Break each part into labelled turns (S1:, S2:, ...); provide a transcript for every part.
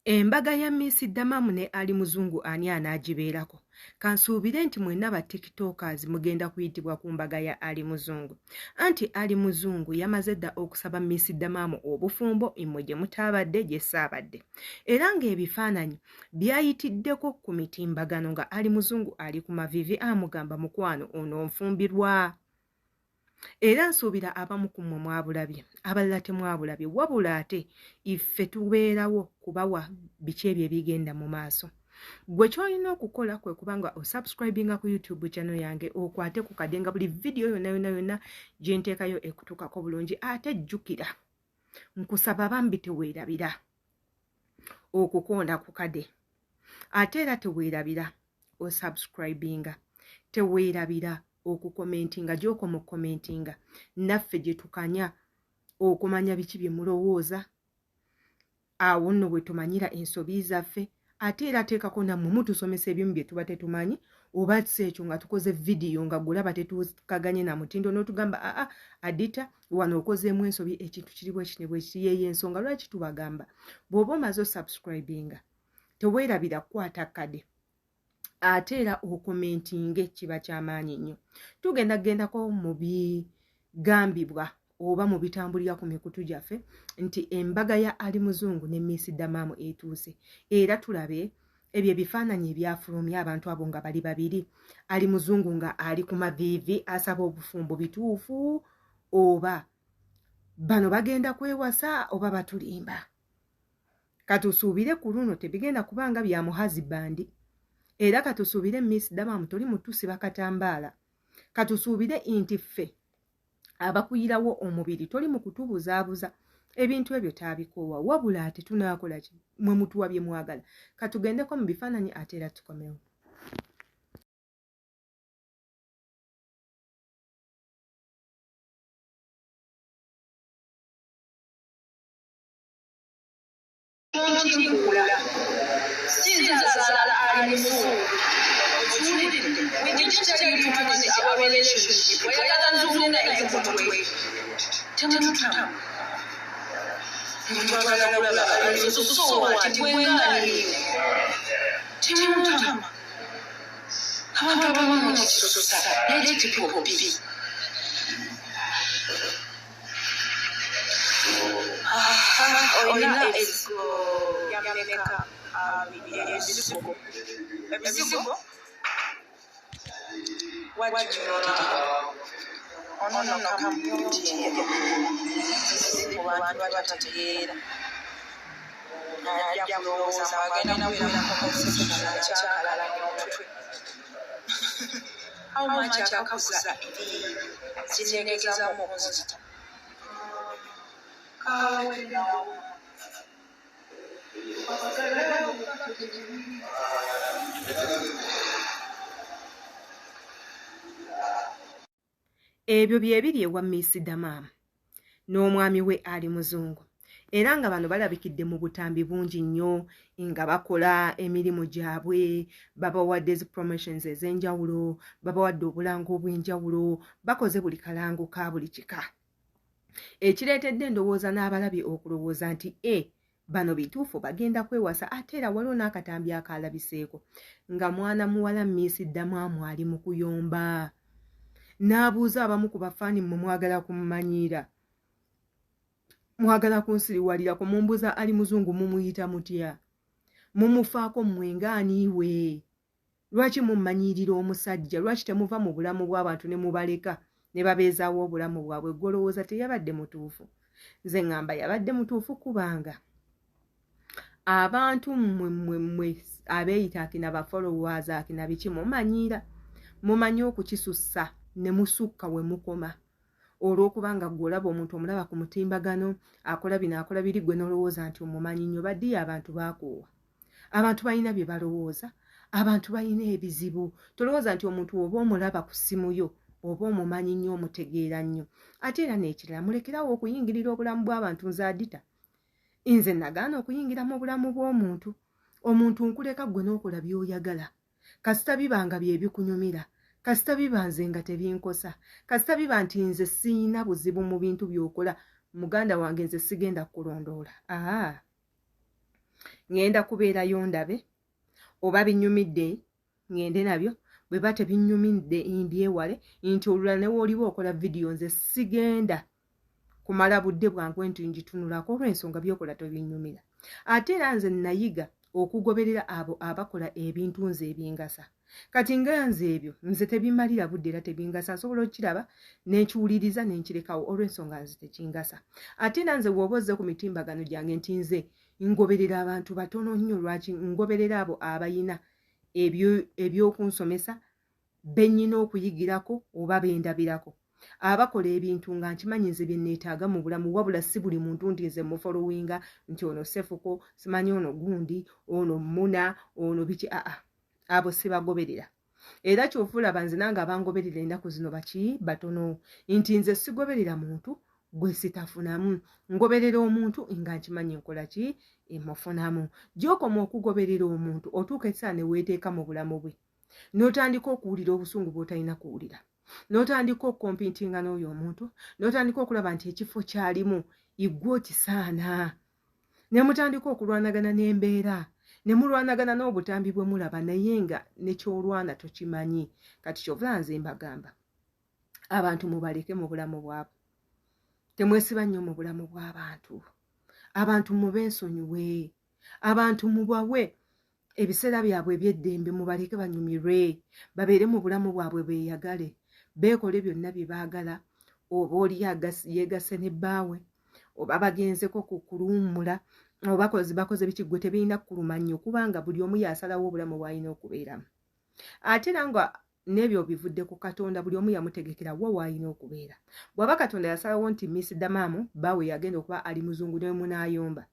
S1: Embaga ya Miss Damamu ne Ali Muzungu ani anaagibeerako? Kansuubire nti mwenna ba TikTokers mugenda kuyitibwa ku mbaga ya Ali Muzungu. Anti Ali Muzungu yamaze dda okusaba Miss Damamu obufumbo mmwe gye mutaabadde gye ssaabadde. Era ng'ebifaananyi byayitiddeko ku mitimbagano nga Ali Muzungu ali ku mavivi amugamba mukwano ono nfumbirwa. Era nsuubira abamu ku mmwe mwabulabye, abalala temwabulabye, wabula ate iffe tubeerawo kubawa biki ebyo ebigenda mu maaso. Gwe ky'olina okukola kwe kubanga osubscribinga ku YouTube channel yange okwate ku kadenga buli video yonna gye nteekayo ekutuukako bulungi. Ate jjukira nkusaba bambi teweerabira okukonda ku kade. Ate era teweerabira osubscribinga, teweerabira okukomentinga gy'oko mu komentinga naffe gye tukanya okumanya biki bye mulowooza, awo nno bwe tumanyira ensobi zaffe. Ate era teekako nammwe mutusomesa ebimu bye tuba tetumanyi, oba si ekyo nga tukoze vidiyo nga gulaba tetukaganye na mutindo n'otugamba Adita wano okozeemu ensobi, ekintu kiri bwe kiti bwe kiti. Yeeyo ensonga lwaki tubagamba bw'oba omaze osubscribinga teweerabira kukwata kade. Ate era okomentinge kiba kyamaanyi nnyo. Tugendako mu bigambibwa oba mu bitambulira ku mikutu gyaffe nti embaga ya Ali Muzungu ne Miss Damamu etuuse. Era tulabe ebyo ebifaananyi ebyafulumya abantu abo nga bali babiri. Ali Muzungu nga ali ku maviivi asaba obufumbo bituufu, oba bano bagenda kwewasa oba batulimba. Katusuubire ku luno tebigenda kubanga bya muhazi bandi. Era katusuubire Miss Damamu toli mutusiba katambaala. Katusuubire nti ffe abakuyirawo omubiri toli mu kutubuzaabuza. Ebintu ebyo taabikoowa, wabula ate tunaakola ki mwe mutuwa bye mwagala. Katugendeko mu bifaananyi ate era tukomewo.
S2: Ali Muzungu. We did tell you to manage our relationship. We are not doing that in the way. Tell me to come. So what? When are you? Tell me to come. How about I want to start? Let people be. Oyina ezigo yameka ezigo. Ebizigo? What do you know? Ono kampuni abantu batategeera. Najja kulowooza bagenda kubeera mukozi kyakala n'omutwe. How much akakuza kinyegezaamu okunzita.
S1: Ebyo bye biri ewa Miss Damamu n'omwami we Ali Muzungu. Era nga bano balabikidde mu butambi bungi nnyo nga bakola emirimu gyabwe, babawadde zi promotions ez'enjawulo, babawadde obulango obw'enjawulo, bakoze buli kalango ka buli kika. Ekireetedde ndowooza n'abalabi okulowooza nti bano bituufu bagenda kwewasa. Ate era waliwo n'akatambi akalabiseeko nga mwana muwala Miss Damamu ali mu kuyomba. N'abuuza abamu ku bafaani mmwe mwagala kumumanyira, mwagala kunsiriwalirako, mumbuuza Ali Muzungu mumuyita mutya, mumufaako mmwe ng'aniiwe, lwaki mumanyirira omusajja, lwaki temuva mu bulamu bw'abantu ne mubaleka ne babeezaawo obulamu bwabwe? Golowooza teyabadde mutuufu. Nze ngamba yabadde mutuufu kubanga abantu mmwe abeeyita akina ba followers akina biki mumanyira, mumanyi okukisussa ne musukka we mukoma. Olw'okubanga gwe olaba omuntu omulaba ku mutimbagano akola bino akola biri, gwe n'olowooza nti omumanyi nnyo. Baddiyo abantu baakoowa, abantu balina bye balowooza, abantu balina ebizibu. Tolowooza nti omuntu oba omulaba ku ssimu yo oba omumanyi nnyo omutegeera nnyo. Ate era n'ekirala mulekerawo okuyingirira obulamu bw'abantu. Nze Adita nze nagaana okuyingira mu bulamu bw'omuntu. Omuntu nkuleka gwe n'okola by'oyagala, kasita bibanga bye bikunyumira, kasita biba nze nga tebinkosa, kasita biba nti nze siyina buzibu mu bintu by'okola. Muganda wange nze sigenda kulondoola. ngenda kubeerayo ndabe oba binyumidde ngende nabyo bwe bate binyumidde mbyewale nti olulala ne woliba okola vidiyo nze sigenda kumala budde bwangu nti ngitunulako olw'ensonga byokola tobinyumira. Ate era nze nayiga okugoberera abo abakola ebintu nze ebingasa. Kati nga nze ebyo nze tebimalira budde era tebingasa, nsobola okiraba n'enkiwuliriza n'enkirekawo olw'ensonga nze tekingasa. Ate era nze bw'oba ozze ku mitimbagano gyange nti nze ngoberera abantu batono nnyo, lwaki ngoberera abo abayina ebyokunsomesa bennyina okuyigirako oba bendabirako. Abakola ebintu nga nkimanyi nze bye neetaaga mu bulamu, wabula si buli muntu nti nze mufolowinga nti ono Sefuko, simanyi ono gundi, ono Muna, ono biki, abo sibagoberera. Era ky'ofulaba nze nange abangoberera ennaku zino baki batono, nti nze sigoberera muntu gwe sitafunamu, ngoberera omuntu nga nkimanyi nkola ki emufunamu. Gy'okoma okugoberera omuntu otuuka ekiseera ne weeteeka mu bulamu bwe n'otandika okuwulira obusungu bw'otalina kuwulira, n'otandika okukompiitinga n'oyo omuntu, n'otandika okulaba nti ekifo kyalimu iggwe okisaana, ne mutandika okulwanagana n'embeera, ne mulwanagana n'obutambi bwe mulaba naye nga nekyolwana tokimanyi. Kati kyovula nze mbagamba abantu mubaleke mu bulamu bwabwe, temwesiba nnyo mu bulamu bw'abantu. Abantu mube ensonyiwe, abantu mubawe ebiseera byabwe eby'eddembe, mubaleke banyumirwe, babeere mu bulamu bwabwe beeyagale, beekole byonna bye baagala. Oba oli yeegase ne bbaawe, oba bagenzeko ku kuluwummula, oba bakoze biki, gwe tebirina kuluma nnyo kubanga buli omu yasalawo obulamu bw'alina okubeeramu. Ate era nga n'ebyo bivudde ku Katonda, buli omu yamutegekera wa w'alina okubeera. Bw'aba Katonda yasalawo nti Miss Damaamu bbaawe yagenda okuba ali muzungu ne munaayomba,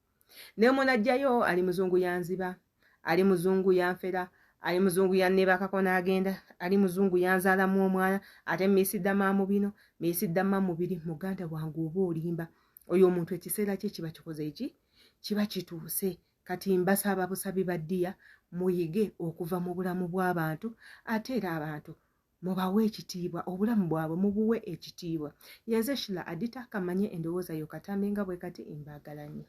S1: ne munajjayo ali muzungu yanziba, ali muzungu yanfera, ali muzungu yannebakako n'agenda, ali muzungu yanzaalamu omwana, ate Miss Damaamu bino, Miss Damaamu biri. Muganda wange oba olimba oyo omuntu ekiseera kye kiba kikoze eki, kiba kituuse. Kati mbasaba busabi baddiya muyige okuva mu bulamu bw'abantu, ate era abantu mubawe ekitiibwa, obulamu bwabwe mubuwe ekitiibwa. Yenze Shila Adita kamanye endowooza yo katambe nga bwe kati mbaagala nnyo.